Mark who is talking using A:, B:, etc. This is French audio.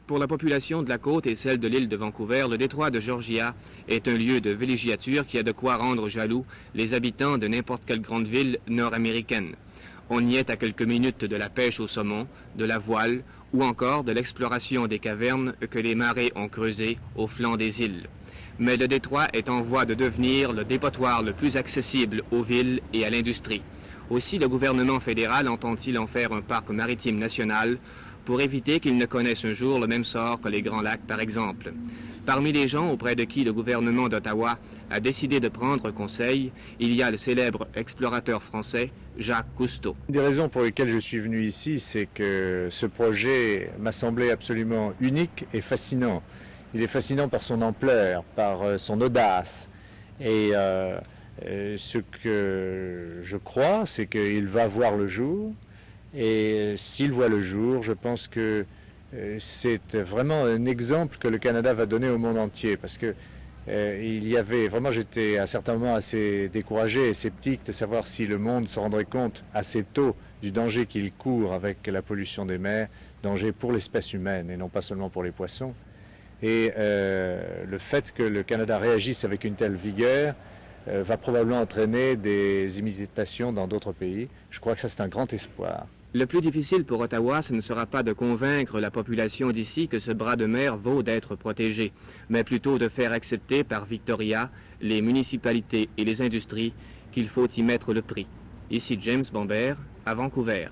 A: Pour la population de la côte et celle de l'île de Vancouver, le détroit de Georgia est un lieu de villégiature qui a de quoi rendre jaloux les habitants de n'importe quelle grande ville nord-américaine. On y est à quelques minutes de la pêche au saumon, de la voile ou encore de l'exploration des cavernes que les marées ont creusées au flanc des îles. Mais le détroit est en voie de devenir le dépotoir le plus accessible aux villes et à l'industrie. Aussi, le gouvernement fédéral entend-il en faire un parc maritime national pour éviter qu'ils ne connaissent un jour le même sort que les Grands Lacs, par exemple. Parmi les gens auprès de qui le gouvernement d'Ottawa a décidé de prendre conseil, il y a le célèbre explorateur français Jacques Cousteau.
B: Une des raisons pour lesquelles je suis venu ici, c'est que ce projet m'a semblé absolument unique et fascinant. Il est fascinant par son ampleur, par son audace. Et ce que je crois, c'est qu'il va voir le jour. Et s'il voit le jour, je pense que c'est vraiment un exemple que le Canada va donner au monde entier. Parce que il y avait vraiment, j'étais à certains moments assez découragé et sceptique de savoir si le monde se rendrait compte assez tôt du danger qu'il court avec la pollution des mers, danger pour l'espèce humaine et non pas seulement pour les poissons. Et le fait que le Canada réagisse avec une telle vigueur va probablement entraîner des imitations dans d'autres pays. Je crois que ça, c'est un grand espoir.
A: Le plus difficile pour Ottawa, ce ne sera pas de convaincre la population d'ici que ce bras de mer vaut d'être protégé, mais plutôt de faire accepter par Victoria, les municipalités et les industries qu'il faut y mettre le prix. Ici James Bombert, à Vancouver.